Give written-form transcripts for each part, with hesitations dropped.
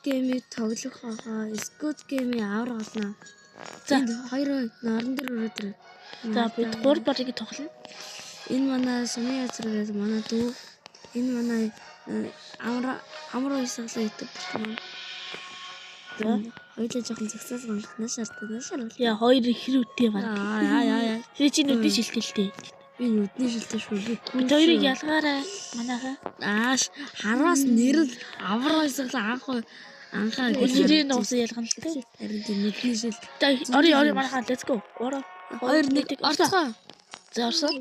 Game-ийг тоглох байгаа. Squid Game-ийн авар олно. За хоёр орон дээр өрөөдөр. За бид 3 балыг тоглоно. Энэ манай сумын язар гэдэг манай дүү. Энэ манай амар уйсгалаа YouTube байна. За хоёулаа жоохон зэгсээс гонхноо шаардна. Яа хоёр хэр үдээ байна. Яа. Тэр чинь үдээ шилтэлтэй. Би нүдний шилтэй шүү. Бид хоёрыг ялгаарай. Манайхаа. Хараас нэрэл авар уйсгалаа анхаа гэрээ нуусан ялгана л дээ. Харин нүдний шил. Ори манайхаа let's go. 2-1 орцгоо. За орсон.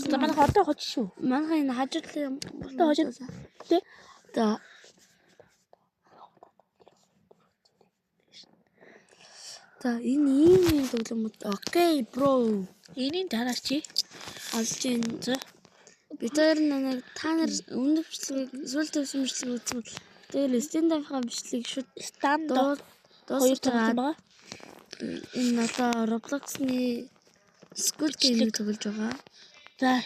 За манайхаа одоо хож шүү. Манайхаа энэ хажуудлын одоо хожоо. Тэ. За. За энэ ийм тоглоом. Окей, бро. Энийн дараа чи олж ийн. За. Бид хоёр нэг та нар өмнөх бичлэгийг эсвэл төвсөн бичлэг үзсэн бол тэгэл стендапийнхаа бичлэгийг шууд стандарт дуусгаж байгаа. Энэ одоо Roblox-ны Squid Game тоглож байгаа. За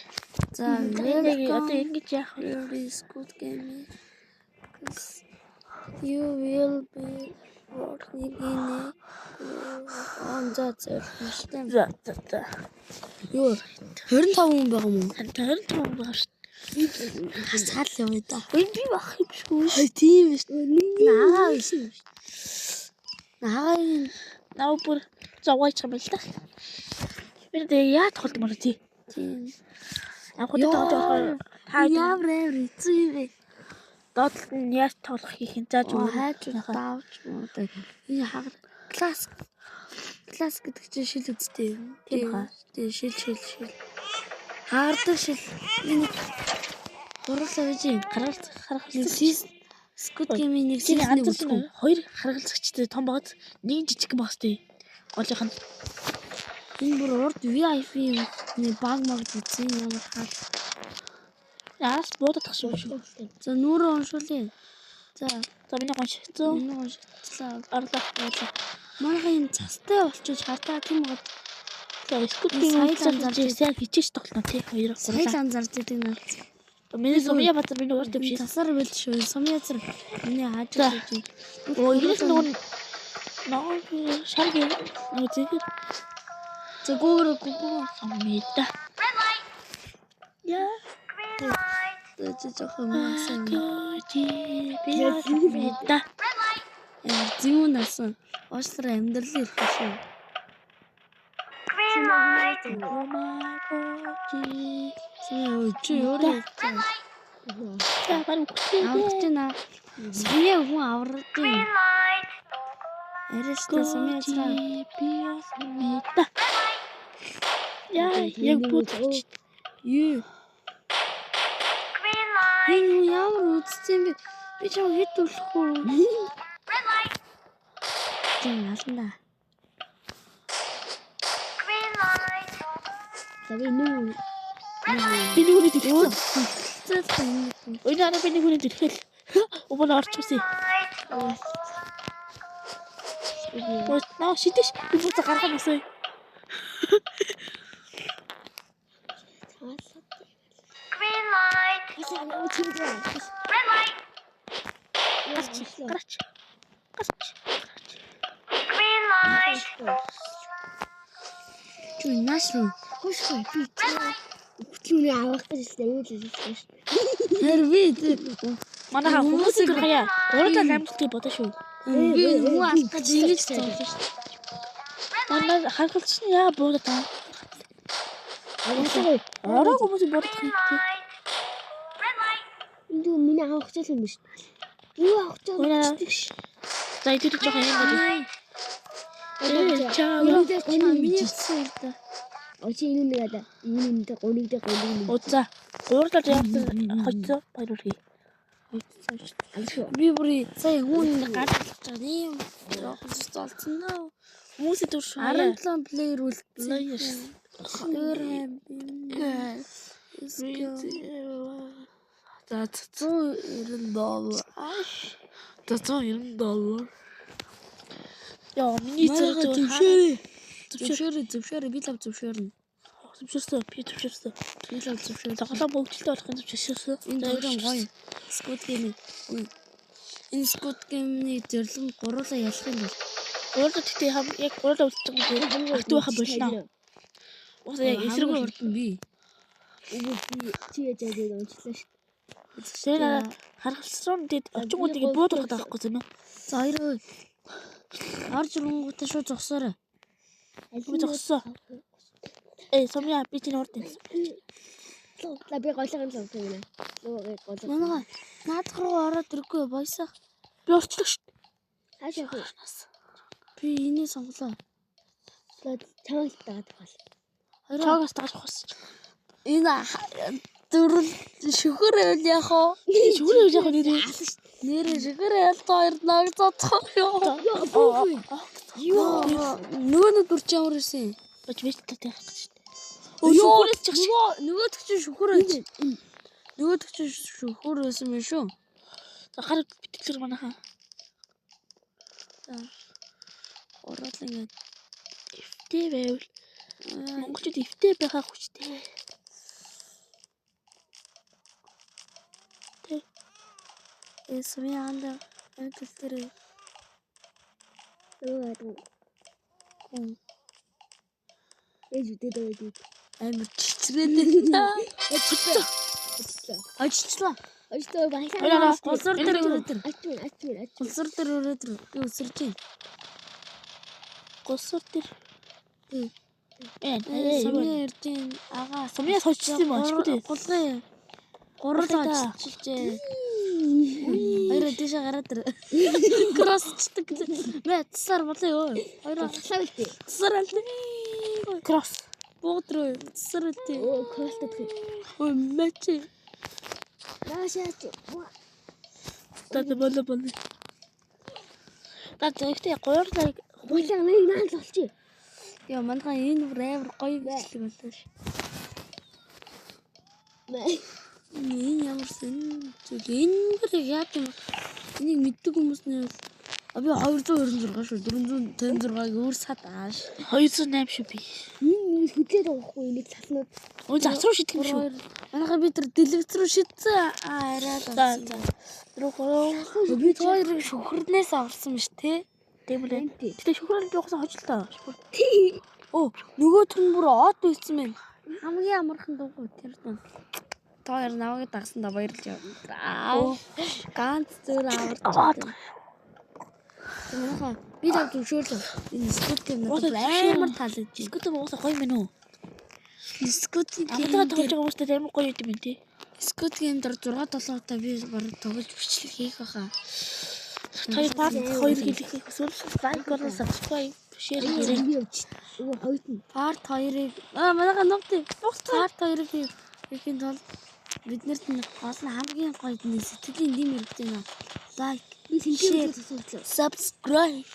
одоо ингэж яах вэ? Squid Game. You will be working in on the system. За. Юу 25 хүн байгаа юм уу? 25 хүн байгаа шүү. Хасаал яваа да. Би бах юм шүү. Хай тийм шүү. Наа биш. Наа бүр зовгойч юм л да. Би яа тоглоомор тий. Тийм. Яг хот тоглож байгаа. Явраа эцээ. Доотлолт нь яаж тоглох хийх зааж өгөө. Хайж давж муу. Энэ хаг класс гэдэг чинь шил үстэй. Тийм хаа. Тийм шил. Хаардаг шил. Энэ хурлаа гэж харгалзах. Squid Game-ийн нэг сизнийг үзсэн. Хоёр харгалзагчтай том багт нэг жижиг багстай. Голынх нь энэ бүр урд VIP нэг баг маг үзсэн ямар хаа. Яас буудах шүү. За нүрээ уншуулъя. За миний гоншигцсан. Миний гоншигцлаа. Орлоо. Манайхаа энэ цастай болчих хартаа тийм гот. За Squid Game-ийн сайн хичээж тоглоно тий хоёр. Сайн анзаарч идэг наад. Миний сумья бат миний урд юм шиг. Тасар бил шүү. Сумья зэр миний хааж байгаа. Игэл нөгөө шарги үзээгүй. За гүүрээ сумья. Яа. жоохон маасан. Би зүүн насан. Уушлараа амьдрал ирэх шүү. Green light. Чи өөрөө аврагдана. Сумья хүн аврагдсан. Ариштай сумья цаа. Яа, яг бодчих. Юу? Энэ ямар үзсэн бэ? Би чам хэд үлэх үү? Тийм ална. Тави нүү. Би нүрээ дэлгэн. Ой наа би нүрээ дэлгэн. Өвөн орчихсон. Ой наа шидэш. Би бүр гарах юмсаа. Green light. Red light. Гарч. Green light. Чү наашруу. Хөөшгүй би бүтлүүний авах гэж юу л хэлсэн шүү. Хэрвээ манайха хүмүүсийг хаяа 3 амжилтыг бодоо шүү. Би хүн алах гэж ингэж хэлсэн шүү. Манай харгалч нь яа буудаад таа. Ороо хүмүүсийг бодох юм тий. Энд миний авах гэж юм шүү. Юу авах гэж ш. За идэх жоохон юм байна. Миний хэлсэн л да. Очи энэ нэг ada. Энэ нэг гонигдээ. Уцаа. Гурлаж явсан хоцоо баярлуулъя. Би бүр сая хүн гарч болж байгаа юм. Жоохон золцсон нөө. Хүмүүсийн дүр шүү. 17 плеер үлдсэн. За $190. $190. Яа, миний зэрэг зөвшөөрөө би лав зөвшөөрнө. Зөвшөөрсөн. Би зөвшөөрсөн. Би лав зөвшөөрсөн. Тоглоом бүгдэлтэй болох юм зөвшөөрсөн. Энэ тоглоом гоё. Squid Game. Энэ Squid Game-ний зөвлөм гурлаа ялах юм бол. Гурлаа тэгтээ яг гурлаа үлдсэн юм. Ахтуу хаа болно. Уусаа яг эсрэг урд нь би. Чи яаж унчлаа шүү. Зэрэг харгалсан дэд очингууд ингэ буудах таахгүй юм. За хоёроо орж ирэнгүүтээ шууд зогсоорой. Би зогссоо. Сумья би чинь урд юм. За би голгоон л авсан юм. Нөгөө голгоо. Манайха наадах руу ороод ирэхгүй бойсоо. Би орчлоо шүү. Хаашаа хөө. Би энийг сонголоо. Чамд таад гал. Чаагаас тааж ухсан. Энэ дөрөв шүхэр байл яах вэ? Шүрээ яаж яг нэрээ. Нэрээ шүхэр байл хоёр наг цоцох юу? Нөгөө нь дүрч ямар ирсэн? Бач вэсттэй таах гэж шүү. Шүхрээс чих. Нөгөөдөг чинь шүхэр байж. Нөгөөдөг чинь шүхэр байсан юм шүү. За гараг битгэлэр манайхаа. За. Ороод ингээд Эвтэй байвал монголчууд эвтэй байхаа хүчтэй. Сумья анда антэлтэр. Ээж үдээд Амар чичрээд байна. Ажичлаа. Ojтой баялаа. Хоёроо госор дээр өрөөдөр. Ачмир. Госор дээр өрөөдөр. Би өсөрч юм. Госор дээр. Сумья эрдэн ага. Сумья сочсон юм аашгүй дээ. Гулгай. Гурлаа чичилжээ. Хоёроо дэше гараад ир. Кроссчдаг. Мэ цасаар болоо юу. Хоёроо Таслаа үлдээ. цасаар аль. Кросс. Буудруу цасаар үлдээ. Оо, кролтод. Ой мэч. Наашаач. Тад болоо. Тад ихтэй гурлаа Баялаа нэг наал болчих. Яа манайха энэ амар гоё бичлэг болоо ш. Энэ ямар сэн зүйл энэ бүр яг юм. Энийг мэддэг хүмүүс нь би 226 шүү. 456-ыг өөр сад ааш. 208 шүү би. Нэг хөдлөөд авахгүй энийг салнууд. Өө завсруу шидэх юм шүү. Манайха бид тэр дэлгэц рүү шидсэн араад За. авсан. Би Би хоёрыг шүхрнээс авсан биш те. тийм үү. Тэгтээ шүхрэн жоохсон хожлоо. Оо нөгөө төр нь бүр од үйсэн мэн. Хамгийн амархан дуугүй тэр тун. Хоёр наваг дагсандаа баярлж явна. Ганц зөөр аваад. Манайха би тав зөвшөөрлөө. Энэ Squid Game надад амар таалагдж байна. Скут моосоо гоё мэн үү? Squid Амтаа Game тоглож байгаа хүмүүстэй амар гоё юм тий. Squid Game дээр 6-7 удаа би бараг тоглож бичлэг хийх байхаа. Хоёр part 2 хэлэх эсвэл like-оор subscribe share хийрэй. Би явчих. Өө хоёрт нь. Part 2-ыг манайха нугтыг. Part 2-ыг хийхин тулд биднэрт нь гол нь хамгийн гоё нэг сэтгэлийн дэм хэрэгтэй нэ. Like, Би сэнтээр тусалцлаа. subscribe.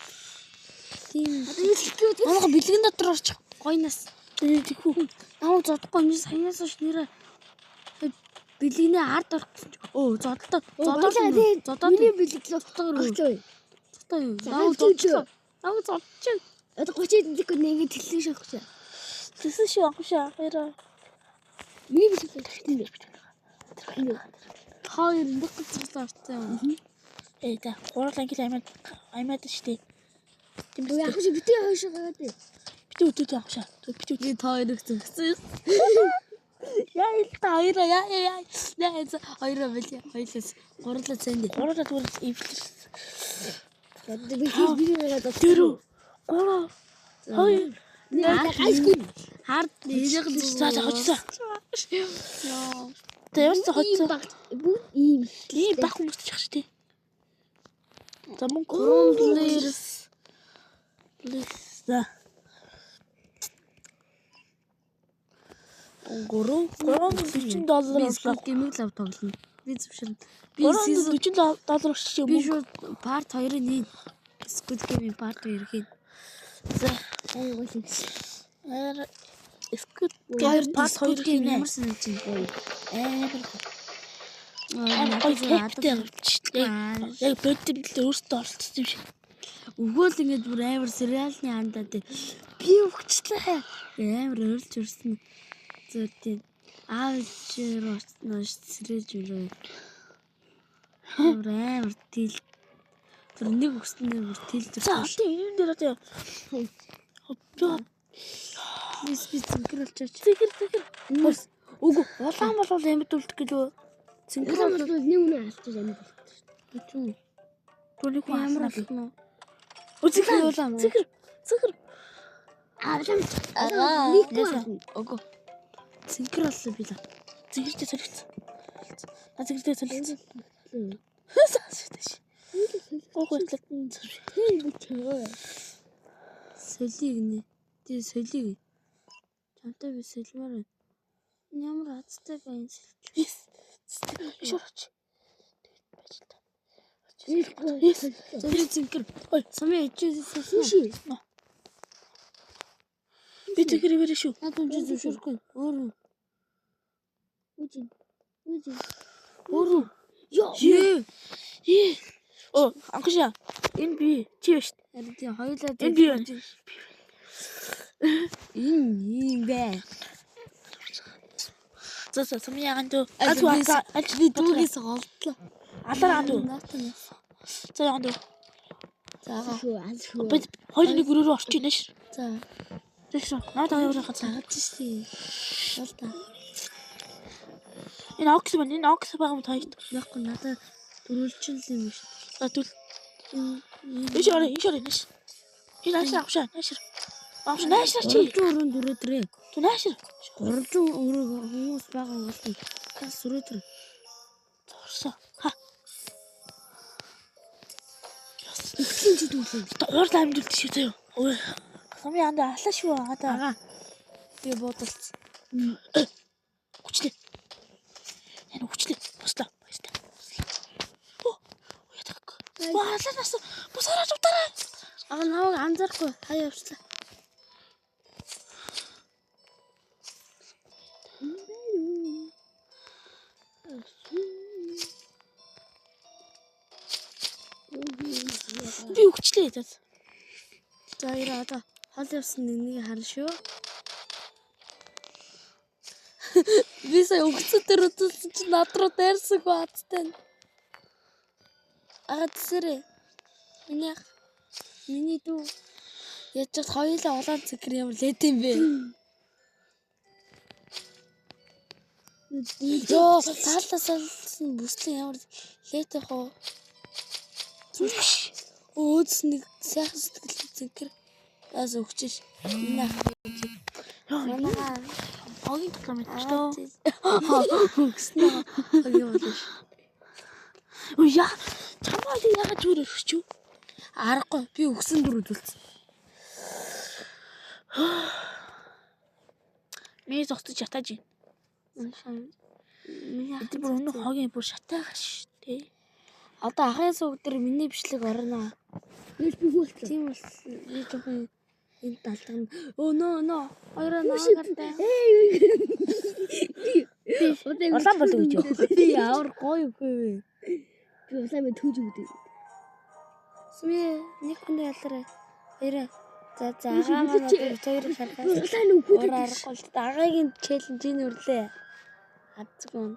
Тийм. Сэтгэвд Манайха бэлгэн дотор орчих. Гойнаас. Тэгэхүү. Намайг зодохгүй юм саяас ш нэрэ. Бэлгэнээ ард орчихсон. Оо зодолтой. Зодоод. миний бэлгэлээ Зодоор. өгчөө. Зодоо юу? Намайг зодчих. Намайг зодчих. Одоо 30-д дэх нэг тэлсэн шахах. Тэсэн шүү анхшаа. Хоёроо. Миний бэлгэлээ тэгтээ. Хоёр нэг цэцлээ орсон. За гурал ангил аймаад штэ. Тийм яг шиг битээ хойшоо гаваад. Битүү өдөө анхшаа. Битүү. Би хоёрыг зүгсэн. Яа та хоёроо яа. Хоёроо бэлээ. Хоёлаас гурлаа цэнд. Гуралаа зүгээр эвлэр. Одоо би хийгээд Дөрөв. Гурав. Хоёр. айсгүй. Хард энийг За хоцсон. Яа. Тэвс хоцсон. Бүгд ийм. Ийм баг хүмүүс чих штэ. За мөн Please. За. $347 Би Squid Game-ийг лав тоглоно. Би зөвшөөрнө. Би season $40 шиг би мөн. шууд part 2-ыг нэг Squid Game-ийн part 2 хийн. За. Squid Game part 2 Game гинэ. ямар санаж байна? Амар гоё хэвтэй. Яг бодимдл өөртөө оролцсон юм шиг. Өгөөл ингэж бүр амар сериалны хандаад би өгчлээ. Амар ойлж өрсөн. Зөв тийм. Аавчроо сэрэж үлээ. Амар тил Тэр нэг өгсөн дээр тэлж За одоо энэ дээр одоо хоппоо би зинхэр болчихооч. зэгэр. Үгүй улаан бол амьд үлдэх гэлөө. Зинхэр Улаан бол бол нэг үнэ алдчих амьд болчих. тийм. түүнийг Ямар ямар болох нь зэгэр улаан. зэгэр Нэг үнэ. Үгүй. Зинхэр боллоо би л. зэгэртэй солигдсон. Зэгэртэй солигдсон. Гойглоо. Тийм бичээ. Солиг нэ. Тий солиг. Чамтай би солимоор байна. Ямар азтай байна солиж. Шурч. Зөвхөн зинхэр. Сумын ичээсээ. Би зэгэр ирэх шүү. Надад ч зөвшөөрөхгүй. Өөр. Үгүй. Өөр. Ээ. Оо, анхшаа. Энэ би чи биш. Харин тий хоёулаа Энэ би. ийм бэ. За сумын ягаан дөө. Би дүүгээс голдлоо. Алаар дөө. Наатан. За ягаан дөө. За. Би хоёр нэг өрөөрөө орчих нэш. За. Тэшээ. Надад явах хацаа. Загаж штий. Болта. Энэ окс байгаа юм таашд. Яахгүй надад дөрвөлжил юм шүү. За түл. Иш орой нэш. Энэ ашаа. Наашаа чи. Өрөн дүрээдрээ. Тү наашаа. 300 өрөө хүмүүс байгаа бол тас сүрэтэр. Зорсоо. Ха. Ихлэн чи дүүлээ. Гуурлаа амжилт шүү заяа. Ой. Сумын анда алаа шүү. Ага. Би бодолц. Хүчлээ. Энэ хүчлээ. Бослоо. Баяртай. Оо. Ятаг. Алаас босараач утаарай. Ага наваг анзаарахгүй хаяа явчлаа. Би хүчлээ. За яа одоо хол явсан нэг харна шүү. Би сая өгцөд дээр утсан чи над руу дайрсаг баацтай. Ага тэсэрэ. Миний дүү яаж ч хоёулаа улаан цэгэр ямар лээд юм бэ? Йоо, таалласан бүслэн ямар лээд хоо. Өөс нэг сайхан сэтгэл цэгэр бас өгчөж. Манайхаа Хогийн тоглоом мэдчихлөө. өгснөө. Хогийн болоош. Ой яа. Чамаа яагаад зүгээр өгч юу? Аргагүй би өгсөн дүр үзүүлсэн. Миний зогсож ятаж байна. Миний Тэр бүр өнөө хогийн бүр шатаагаш тий. одоо ахын сувг дээр миний бичлэг орно. Нэг би хөлтөө. Тийм бол би жоохон энэ талдагна. Нөө хоёроо наагартай. Улаан болов гэж юу? Би ямар гоё хөөе. Би улаан мэд түүж өгдөө. Сумын нэг хүн ялраа. Хоёроо. За агаа маань хоёр шалгаас. Улаан үгүй. Аргагүй агагийн челленж энэ үрлээ. Хацгүй.